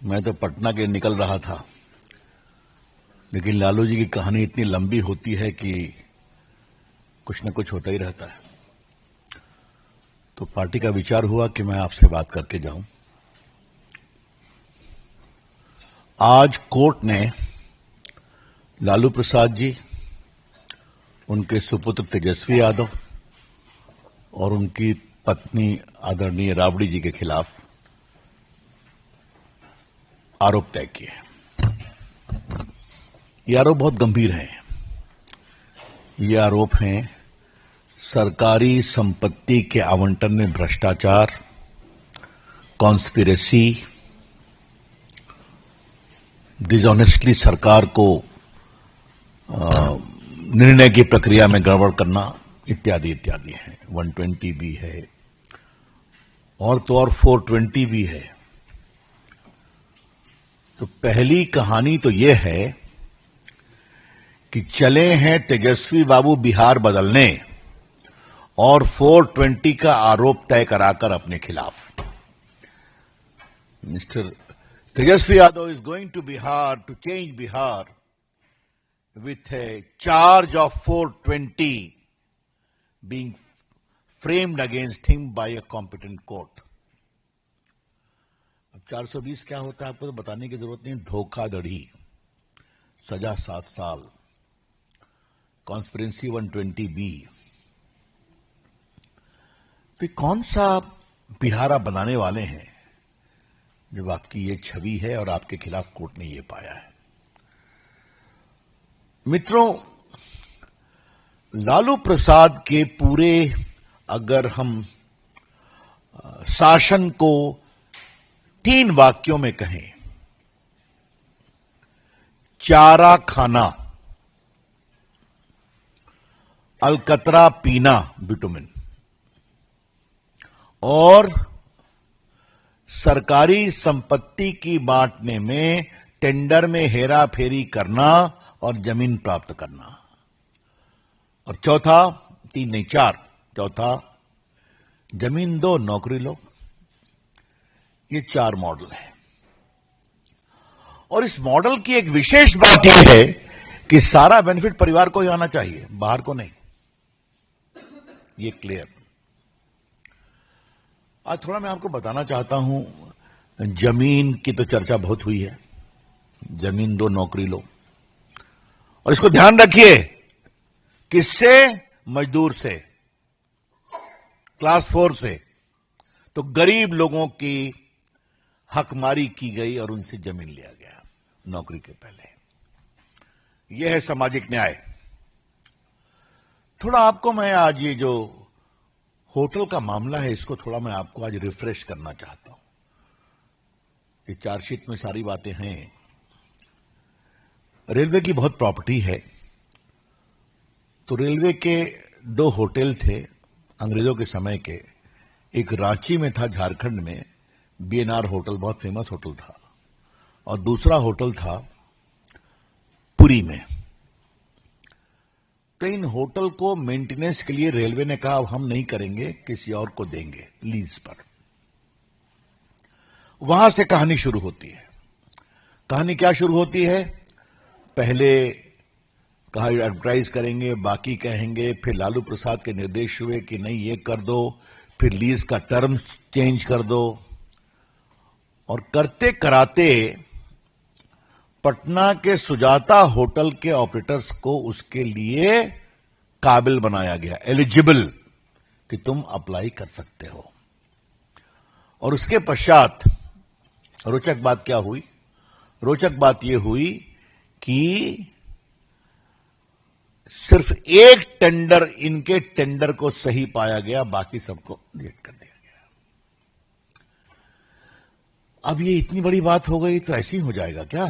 मैं तो पटना के निकल रहा था, लेकिन लालू जी की कहानी इतनी लंबी होती है कि कुछ न कुछ होता ही रहता है। तो पार्टी का विचार हुआ कि मैं आपसे बात करके जाऊं। आज कोर्ट ने लालू प्रसाद जी, उनके सुपुत्र तेजस्वी यादव और उनकी पत्नी आदरणीय राबड़ी जी के खिलाफ आरोप तय किए। ये आरोप बहुत गंभीर हैं। ये आरोप हैं सरकारी संपत्ति के आवंटन में भ्रष्टाचार, कॉन्स्पिरेसी, डिसऑनेस्टली सरकार को निर्णय की प्रक्रिया में गड़बड़ करना इत्यादि इत्यादि है। 120 भी है और तो और 420 भी है। तो पहली कहानी तो यह है कि चले हैं तेजस्वी बाबू बिहार बदलने और 420 का आरोप तय कराकर अपने खिलाफ। Mister Tejashwi Yadav is going to Bihar to change Bihar with a charge of 420 being framed against him by a competent court. अब 420 क्या होता है आपको तो बताने की जरूरत नहीं। धोखाधड़ी, सजा 7 साल, कॉन्स्पिरेसी 120B। तो कौन सा बिहारा बनाने वाले हैं जब आपकी ये छवि है और आपके खिलाफ कोर्ट ने ये पाया है। मित्रों, लालू प्रसाद के पूरे अगर हम शासन को 3 वाक्यों में कहें, चारा खाना, अलकतरा पीना बिटुमिन और सरकारी संपत्ति की बांटने में टेंडर में हेरा फेरी करना और जमीन प्राप्त करना, और चौथा 3 नहीं 4, चौथा जमीन दो नौकरी लो। ये 4 मॉडल है। और इस मॉडल की एक विशेष बात यह है कि सारा बेनिफिट परिवार को ही आना चाहिए, बाहर को नहीं। ये क्लियर। आज थोड़ा मैं आपको बताना चाहता हूं, जमीन की तो चर्चा बहुत हुई है। जमीन दो नौकरी लो, और इसको ध्यान रखिए, किससे? मजदूर से, क्लास 4 से। तो गरीब लोगों की हकमारी की गई और उनसे जमीन लिया गया नौकरी के पहले। यह है सामाजिक न्याय। थोड़ा आपको मैं आज ये जो होटल का मामला है, इसको थोड़ा मैं आपको आज रिफ्रेश करना चाहता हूं। ये चार्जशीट में सारी बातें हैं। रेलवे की बहुत प्रॉपर्टी है। तो रेलवे के 2 होटल थे अंग्रेजों के समय के। एक रांची में था, झारखंड में, बीएनआर होटल, बहुत फेमस होटल था, और दूसरा होटल था पुरी में। तो इन होटल को मेंटेनेंस के लिए रेलवे ने कहा अब हम नहीं करेंगे, किसी और को देंगे लीज पर। वहां से कहानी शुरू होती है। कहानी क्या शुरू होती है? पहले कहा एडवर्टाइज करेंगे, बाकी कहेंगे, फिर लालू प्रसाद के निर्देश हुए कि नहीं ये कर दो, फिर लीज का टर्म चेंज कर दो, और करते कराते पटना के सुजाता होटल के ऑपरेटर्स को उसके लिए काबिल बनाया गया, एलिजिबल, कि तुम अप्लाई कर सकते हो। और उसके पश्चात रोचक बात क्या हुई? रोचक बात यह हुई कि सिर्फ एक टेंडर, इनके टेंडर को सही पाया गया, बाकी सबको रिजेक्ट कर दिया गया। अब ये इतनी बड़ी बात हो गई तो ऐसी हो जाएगा क्या?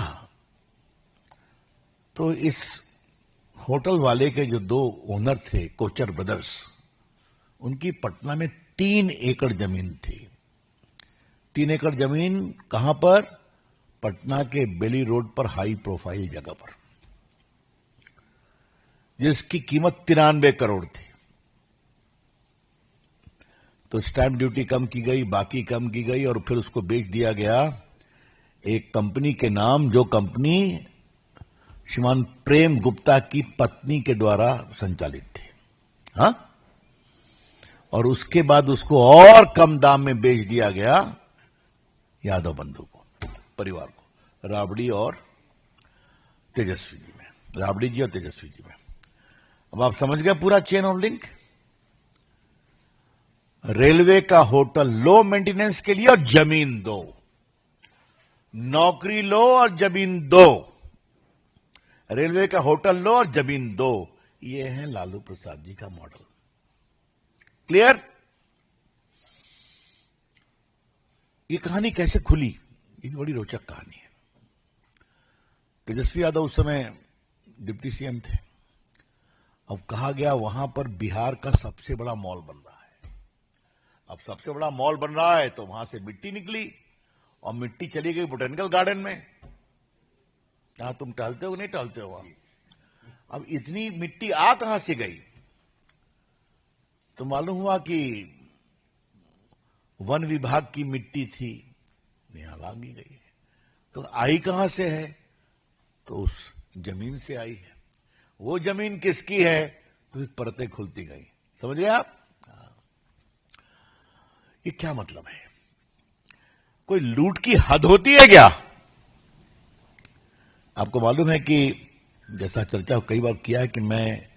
तो इस होटल वाले के जो 2 ओनर थे, कोचर ब्रदर्स, उनकी पटना में 3 एकड़ जमीन थी। 3 एकड़ जमीन कहां पर? पटना के बेली रोड पर, हाई प्रोफाइल जगह पर, जिसकी कीमत 93 करोड़ थी। तो स्टैंप ड्यूटी कम की गई, बाकी कम की गई, और फिर उसको बेच दिया गया एक कंपनी के नाम, जो कंपनी श्रीमान प्रेम गुप्ता की पत्नी के द्वारा संचालित थी। हाँ, और उसके बाद उसको और कम दाम में बेच दिया गया यादव बंधु को, परिवार को, राबड़ी और तेजस्वी जी में, राबड़ी जी और तेजस्वी जी में। अब आप समझ गए पूरा चेन ऑफ लिंक। रेलवे का होटल लो मेंटेनेंस के लिए और जमीन दो, नौकरी लो और जमीन दो, रेलवे का होटल लो और जमीन दो, ये है लालू प्रसाद जी का मॉडल। क्लियर? ये कहानी कैसे खुली, ये भी बड़ी रोचक कहानी है। तेजस्वी यादव उस समय डिप्टी सीएम थे। अब कहा गया वहां पर बिहार का सबसे बड़ा मॉल बन रहा है। अब सबसे बड़ा मॉल बन रहा है तो वहां से मिट्टी निकली और मिट्टी चली गई बोटेनिकल गार्डन में। यहां तुम टहलते हो नहीं टहलते हो वहां? अब इतनी मिट्टी आ कहां से गई? तो मालूम हुआ कि वन विभाग की मिट्टी थी, यहां लागी गई है। तो आई कहां से है? तो उस जमीन से आई है। वो जमीन किसकी है? तो परतें खुलती गई। समझ गए आप? ये क्या मतलब है? कोई लूट की हद होती है क्या? आपको मालूम है कि जैसा चर्चा कई बार किया है कि मैं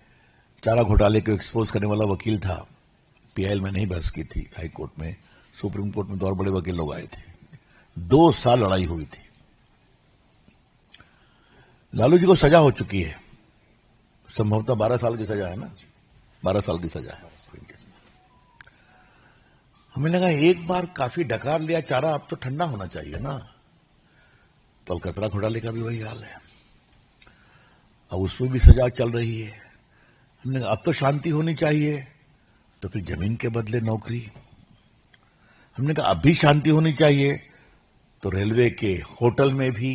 चारा घोटाले को एक्सपोज करने वाला वकील था। पीआईएल में नहीं बहस की थी, हाई कोर्ट में, सुप्रीम कोर्ट में तो और बड़े वकील लोग आए थे। 2 साल लड़ाई हुई थी। लालू जी को सजा हो चुकी है, संभवतः 12 साल की सजा है ना, 12 साल की सजा है। हमें लगा एक बार काफी डकार लिया चारा, अब तो ठंडा होना चाहिए ना। तो कतरा घोटाले का भी वही हाल है, अब उसमें भी सजा चल रही है। हमने कहा अब तो शांति होनी चाहिए, तो फिर जमीन के बदले नौकरी। हमने कहा अब भी शांति होनी चाहिए, तो रेलवे के होटल में भी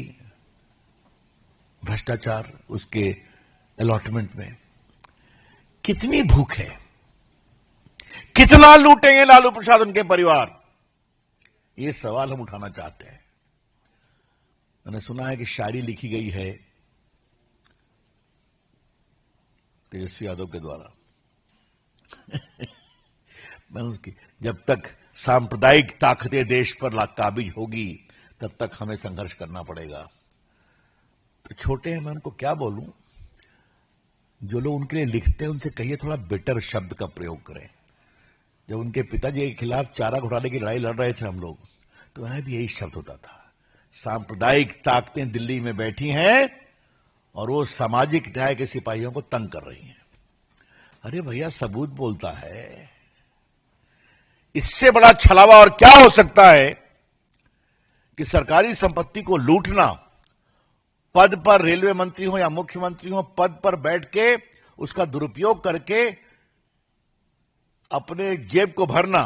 भ्रष्टाचार, उसके अलॉटमेंट में। कितनी भूख है, कितना लूटेंगे लालू प्रसाद उनके परिवार? ये सवाल हम उठाना चाहते हैं। मैंने सुना है कि शायरी लिखी गई है तेजस्वी यादव के द्वारा। मैं उसकी, जब तक सांप्रदायिक ताकतें देश पर काबिज होगी तब तक हमें संघर्ष करना पड़ेगा। तो छोटे हैं, मैं उनको क्या बोलूं? जो लोग उनके लिए लिखते हैं उनसे कहिए थोड़ा बेटर शब्द का प्रयोग करें। जब उनके पिताजी के खिलाफ चारा घोटाले की लड़ाई लड़ रहे थे हम लोग, तो वहां भी यही शब्द होता था, सांप्रदायिक ताकतें दिल्ली में बैठी हैं और वो सामाजिक न्याय के सिपाहियों को तंग कर रही हैं। अरे भैया, सबूत बोलता है। इससे बड़ा छलावा और क्या हो सकता है कि सरकारी संपत्ति को लूटना, पद पर रेलवे मंत्री हो या मुख्यमंत्री हो, पद पर बैठ के उसका दुरुपयोग करके अपने जेब को भरना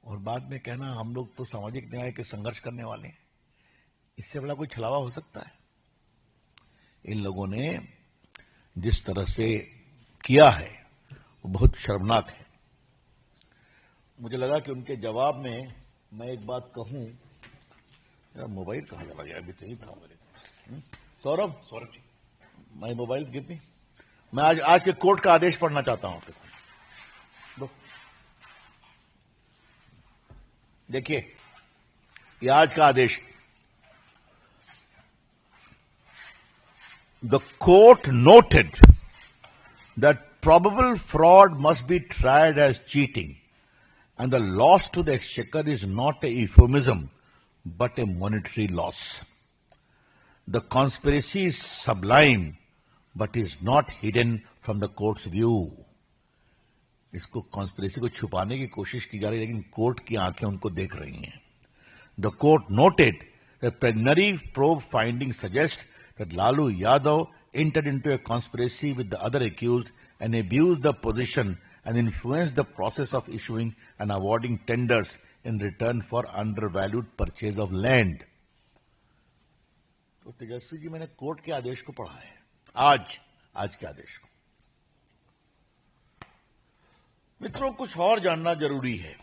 और बाद में कहना हम लोग तो सामाजिक न्याय के संघर्ष करने वाले हैं। इससे बड़ा कोई छलावा हो सकता है? इन लोगों ने जिस तरह से किया है वो बहुत शर्मनाक है। मुझे लगा कि उनके जवाब में मैं एक बात कहूं। मेरा मोबाइल कहां चला गया? अभी तो ही था मेरे। Saurabh ji, my mobile give me. मैं आज के कोर्ट का आदेश पढ़ना चाहता हूं आपके साथ। देखिए, ये आज का आदेश। The court noted that probable fraud must be tried as cheating, and the loss to the exchequer is not a euphemism but a monetary loss. The conspiracy is sublime but is not hidden from the court's view. इसको conspiracy को छुपाने की कोशिश की जा रही है, लेकिन कोर्ट की आंखें उनको देख रही हैं। The court noted that preliminary probe findings suggest that Lalu Yadav entered into a conspiracy with the other accused and abused the position and influenced the process of issuing and awarding tenders in return for undervalued purchase of land. तो तेजस्वी जी, मैंने court के आदेश को पढ़ा है, आज के आदेश को। मित्रों, कुछ और जानना जरूरी है।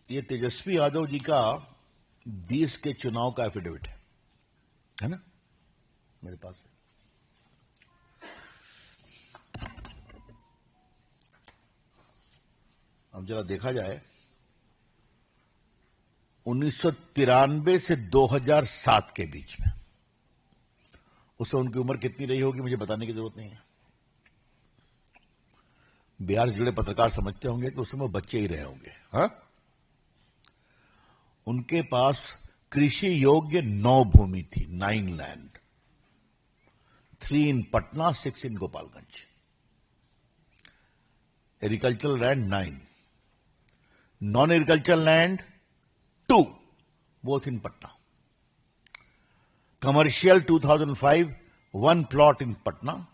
ये तेजस्वी यादव जी का 20 के चुनाव का एफिडेविट है ना, मेरे पास है। अब जरा देखा जाए 1993 से 2007 के बीच में, उससे उनकी उम्र कितनी रही होगी मुझे बताने की जरूरत नहीं है। बिहार से जुड़े पत्रकार समझते होंगे कि उस समय बच्चे ही रहे होंगे। हाँ, उनके पास कृषि योग्य 9 भूमि थी, 9 land, 3 in Patna, 6 in Gopalganj. Agricultural land 9, non agricultural land 2, both in Patna. Commercial 2005, 1 plot in Patna.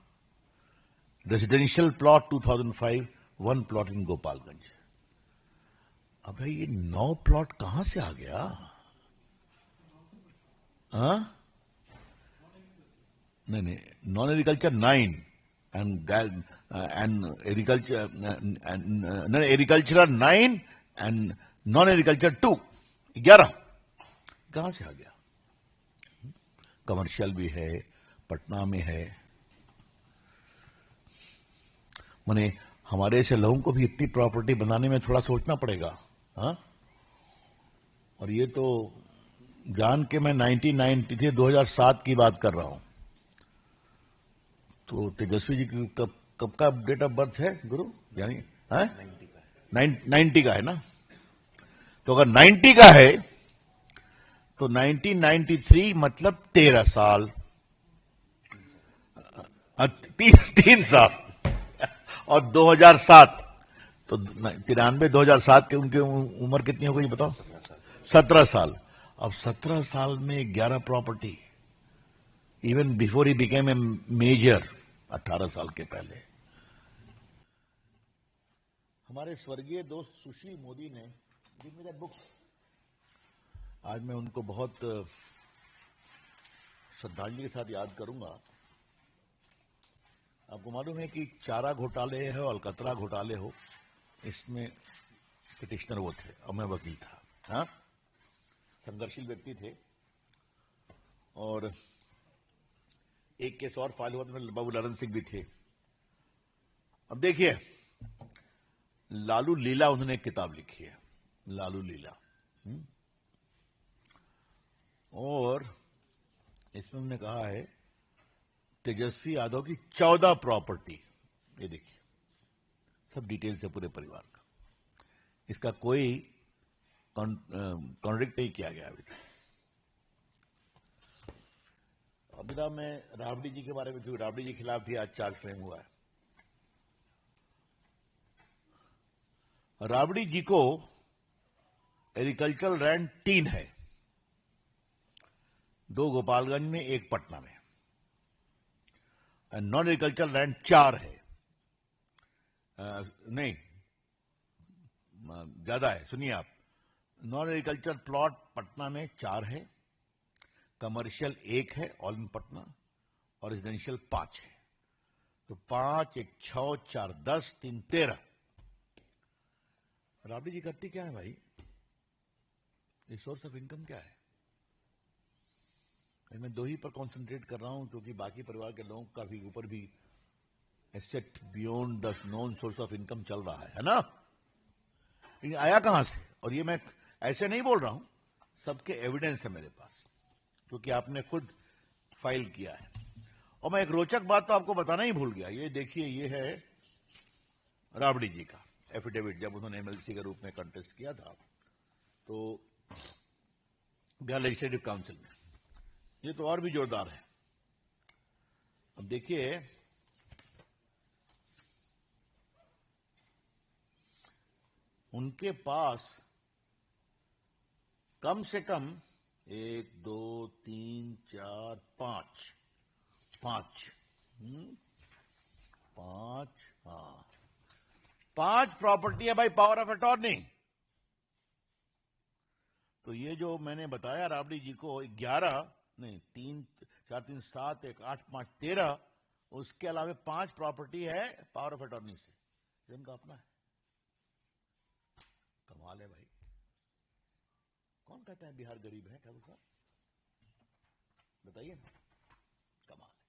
Residential plot 2005, 1 plot in Gopalganj. अब भाई ये 9 प्लॉट कहां से आ गया? हाँ, नहीं, non agriculture 9 and agriculture 9 and non agriculture 2, 11 कहां से आ गया? कमर्शियल भी है, पटना में है। माने हमारे ऐसे लोगों को भी इतनी प्रॉपर्टी बनाने में थोड़ा सोचना पड़ेगा। हाँ, और ये तो जान के मैं 1993 2007 की बात कर रहा हूं। तो तेजस्वी जी की कब का डेट ऑफ बर्थ है गुरु? यानी 90 का है ना? तो अगर 90 का है तो 1993 मतलब 13 साल, 3 साल, और 2007 तो 93 2007 के उनकी उम्र कितनी हो गई बताओ? 17 साल। अब 17 साल में 11 property, even before he became a major, 18 साल के पहले। हमारे स्वर्गीय दोस्त सुशील मोदी ने गिव मी दैट बुक। आज मैं उनको बहुत श्रद्धांजलि के साथ याद करूंगा। आपको मालूम है कि चारा घोटाले हो, अलकतरा घोटाले हो, इसमें पिटिशनर वो थे और मैं वकील था। हाँ, संघर्षशील व्यक्ति थे। और एक केस और फाइल हुआ तो बाबू ललन सिंह भी थे। अब देखिए, लालू लीला उन्होंने एक किताब लिखी है, लालू लीला। और इसमें उन्होंने कहा है तेजस्वी यादव की 14 प्रॉपर्टी, ये देखिए सब डिटेल्स है पूरे परिवार का। इसका कोई कॉन्ट्रडिक्ट नहीं किया गया अभी तक। अभी तक मैं राबड़ी जी के बारे में, क्योंकि राबड़ी जी के खिलाफ भी आज चार्ज फ्रेम हुआ है। राबड़ी जी को एग्रीकल्चरल लैंड 3 है, 2 गोपालगंज में, 1 पटना में। नॉन एग्रीकल्चरल लैंड 4 है। नहीं, ज्यादा है, सुनिए आप। नॉन एग्रीकल्चर प्लॉट पटना में 4 है, कमर्शियल 1 है ऑल इन पटना, और रेजिडेंशियल 5 है। तो 5, 1, 6, 4, 10, 3, 13। राबड़ी जी करती क्या है भाई? ये सोर्स ऑफ इनकम क्या है? मैं 2 ही पर कॉन्सेंट्रेट कर रहा हूं, क्योंकि बाकी परिवार के लोगों का भी ऊपर भी asset beyond the non source of income चल रहा है ना? लेकिन आया कहां से? और ये मैं ऐसे नहीं बोल रहा हूं, सबके एविडेंस है मेरे पास, क्योंकि आपने खुद फाइल किया है। और मैं एक रोचक बात तो आपको बताना ही भूल गया। ये देखिए, ये है राबड़ी जी का एफिडेविट, जब उन्होंने एमएलसी के रूप में कंटेस्ट किया था तो बिहार लेजिस्लेटिव काउंसिल में। ये तो और भी जोरदार है। अब देखिए, उनके पास कम से कम 1, 2, 3, 4, 5 5 हाँ, 5 प्रॉपर्टी है भाई, पावर ऑफ अटॉर्नी। तो ये जो मैंने बताया राबड़ी जी को 11 नहीं, 3, 4, 3, 7, 1, 8, 5, 13, उसके अलावा 5 प्रॉपर्टी है पावर ऑफ अटॉर्नी से, इनका अपना है। कमाल है भाई। कौन कहता है बिहार गरीब है ठाकुर साहब? बताइए ना, कमाल है।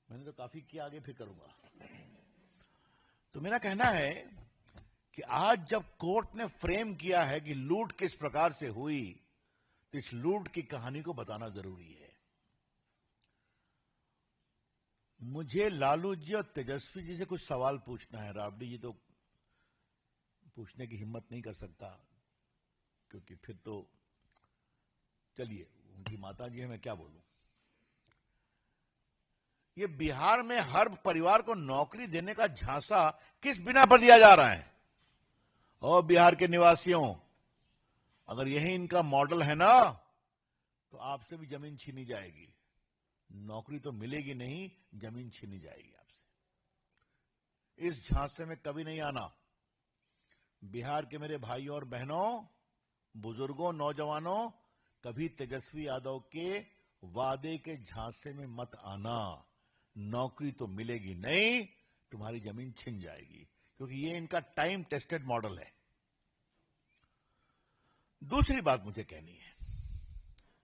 मैंने तो काफी किया, आगे फिर करूंगा। तो मेरा कहना है कि आज जब कोर्ट ने फ्रेम किया है कि लूट किस प्रकार से हुई, तो इस लूट की कहानी को बताना जरूरी है। मुझे लालू जी और तेजस्वी जी से कुछ सवाल पूछना है। राबड़ी जी तो पूछने की हिम्मत नहीं कर सकता, क्योंकि फिर तो चलिए, उनकी माता जी है, मैं क्या बोलूं। ये बिहार में हर परिवार को नौकरी देने का झांसा किस बिना पर दिया जा रहा है? और बिहार के निवासियों, अगर यही इनका मॉडल है ना, तो आपसे भी जमीन छीनी जाएगी। नौकरी तो मिलेगी नहीं, जमीन छीनी जाएगी आपसे। इस झांसे में कभी नहीं आना। बिहार के मेरे भाइयों और बहनों, बुजुर्गों, नौजवानों, कभी तेजस्वी यादव के वादे के झांसे में मत आना। नौकरी तो मिलेगी नहीं, तुम्हारी जमीन छिन जाएगी, क्योंकि ये इनका टाइम टेस्टेड मॉडल है। दूसरी बात मुझे कहनी है,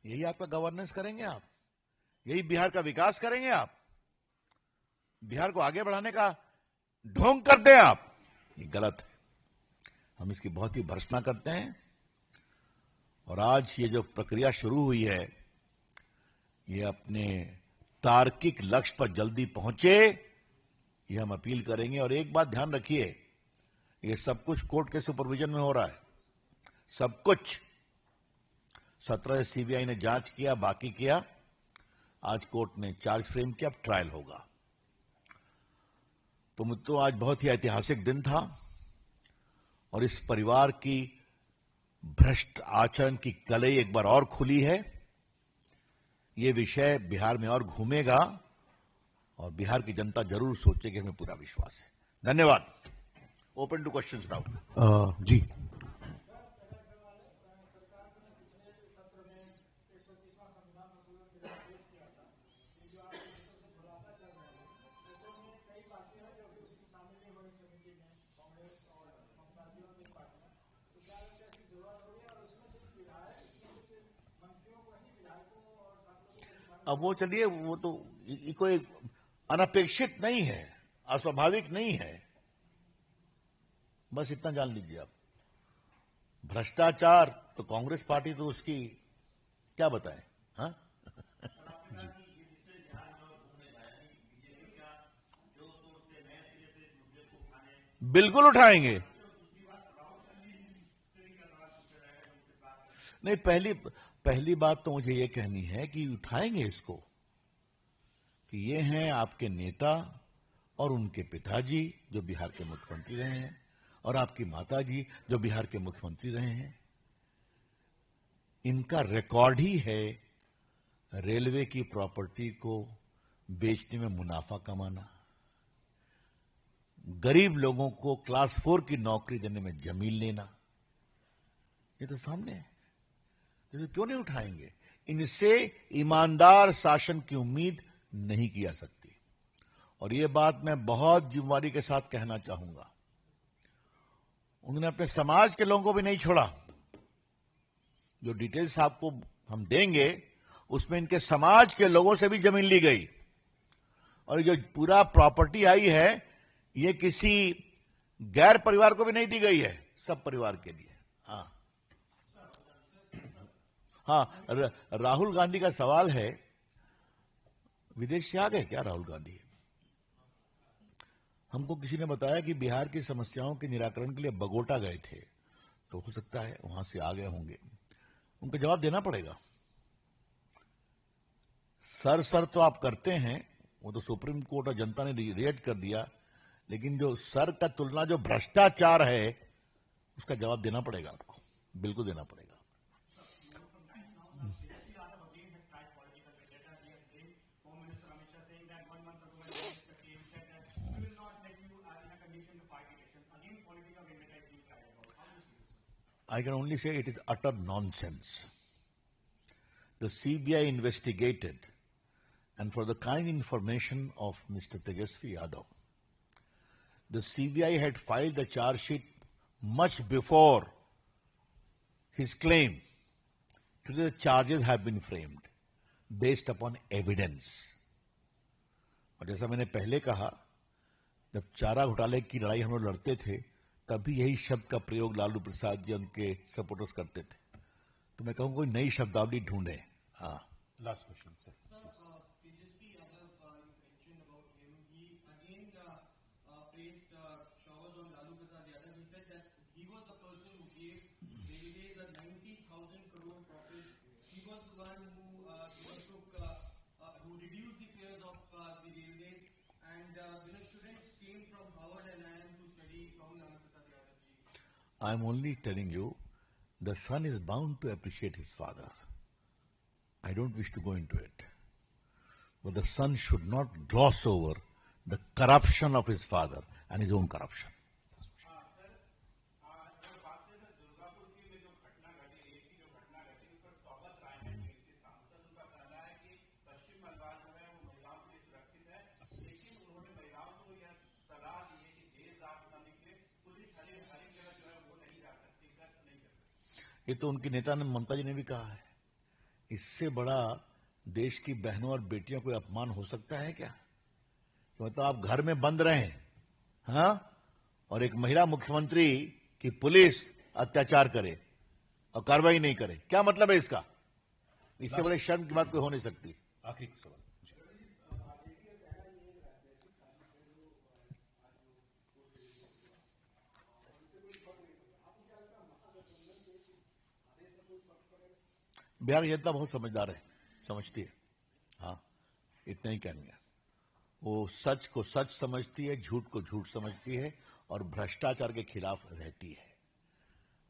यही आपका गवर्नेंस करेंगे आप? यही बिहार का विकास करेंगे आप? बिहार को आगे बढ़ाने का ढोंग करते हैं आप? ये गलत है। हम इसकी बहुत ही भर्त्सना करते हैं। और आज ये जो प्रक्रिया शुरू हुई है, ये अपने तार्किक लक्ष्य पर जल्दी पहुंचे, ये हम अपील करेंगे। और एक बात ध्यान रखिए, ये सब कुछ कोर्ट के सुपरविजन में हो रहा है। सब कुछ 17 सीबीआई ने जांच किया, बाकी किया, आज कोर्ट ने चार्ज फ्रेम किया, अब ट्रायल होगा। तो मित्रों, आज बहुत ही ऐतिहासिक दिन था और इस परिवार की भ्रष्ट आचरण की कलई एक बार और खुली है। ये विषय बिहार में और घूमेगा और बिहार की जनता जरूर सोचेगी, हमें पूरा विश्वास है। धन्यवाद। Open to questions now. जी। अब वो चलिए, वो तो कोई अनपेक्षित नहीं है, अस्वाभाविक नहीं है। बस इतना जान लीजिए आप। भ्रष्टाचार तो कांग्रेस पार्टी तो उसकी क्या बताएं, हाँ? बिल्कुल उठाएंगे। नहीं, पहली बात तो मुझे ये कहनी है कि उठाएंगे इसको, कि ये हैं आपके नेता और उनके पिताजी जो बिहार के मुख्यमंत्री रहे हैं, और आपकी माताजी जो बिहार के मुख्यमंत्री रहे हैं। इनका रिकॉर्ड ही है रेलवे की प्रॉपर्टी को बेचने में मुनाफा कमाना, गरीब लोगों को क्लास 4 की नौकरी देने में जमीन लेना। ये तो सामने है, तो क्यों नहीं उठाएंगे? इनसे ईमानदार शासन की उम्मीद नहीं की जा सकती। और ये बात मैं बहुत जिम्मेदारी के साथ कहना चाहूंगा, उन्होंने अपने समाज के लोगों को भी नहीं छोड़ा। जो डिटेल्स आपको हम देंगे, उसमें इनके समाज के लोगों से भी जमीन ली गई। और जो पूरा प्रॉपर्टी आई है, ये किसी गैर परिवार को भी नहीं दी गई है, सब परिवार के लिए। हाँ हाँ, राहुल गांधी का सवाल है, विदेश से आ गए क्या राहुल गांधी? हमको किसी ने बताया कि बिहार की समस्याओं के निराकरण के लिए बगोटा गए थे, तो हो सकता है वहां से आ गए होंगे। उनको जवाब देना पड़ेगा। सर तो आप करते हैं, वो तो सुप्रीम कोर्ट और जनता ने रिएक्ट कर दिया, लेकिन जो सर का तुलना जो भ्रष्टाचार है, उसका जवाब देना पड़ेगा आपको, बिल्कुल देना पड़ेगा। I can only say it is utter nonsense. The CBI investigated, and for the kind information of Mr. Tejasvi Yadav, the CBI had filed the charge sheet much before his claim. Today the charges have been framed based upon evidence. और जैसा मैंने पहले कहा, जब चारा घोटाले की लड़ाई हम लोग लड़ते थे, तब भी यही शब्द का प्रयोग लालू प्रसाद जी उनके सपोर्टर्स करते थे. तो मैं कहूँ कोई नई शब्दावली ढूंढे. हाँ. Last question sir. I'm only telling you, the son is bound to appreciate his father. I don't wish to go into it. But the son should not gloss over the corruption of his father and his own corruption. ये तो उनकी नेता ने ममता जी ने भी कहा है. इससे बड़ा देश की बहनों और बेटियों को अपमान हो सकता है क्या? तो मतलब आप घर में बंद रहें, हाँ, और एक महिला मुख्यमंत्री की पुलिस अत्याचार करे और कार्रवाई नहीं करे, क्या मतलब है इसका? इससे बड़े शर्म की बात कोई हो नहीं सकती. आखिरी सवाल. बिहार की जनता बहुत समझदार है, समझती है. हाँ, इतना ही कहना. वो सच को सच समझती है, झूठ को झूठ समझती है और भ्रष्टाचार के खिलाफ रहती है.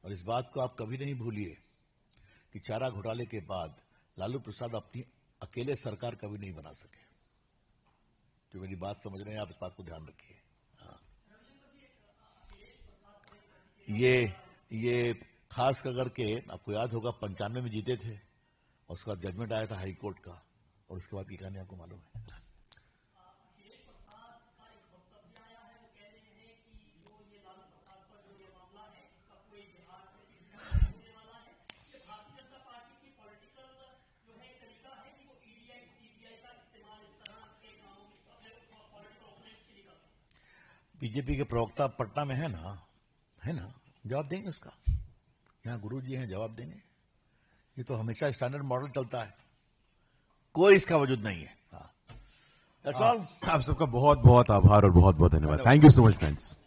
और इस बात को आप कभी नहीं भूलिए कि चारा घोटाले के बाद लालू प्रसाद अपनी अकेले सरकार कभी नहीं बना सके. तो मेरी बात समझ रहे हैं आप, इस बात को ध्यान रखिए. हाँ, ये खास करके आपको याद होगा 95 में जीते थे और उसके बाद जजमेंट आया था हाई कोर्ट का, और उसके बाद की कहानी आपको मालूम है. बीजेपी के प्रवक्ता पटना में है ना, जवाब देंगे उसका. यहाँ गुरु जी हैं, जवाब देंगे. ये तो हमेशा स्टैंडर्ड मॉडल चलता है, कोई इसका वजूद नहीं है. हाँ, दैट्स ऑल. आप सबका बहुत बहुत आभार और बहुत बहुत धन्यवाद. Thank you so much friends.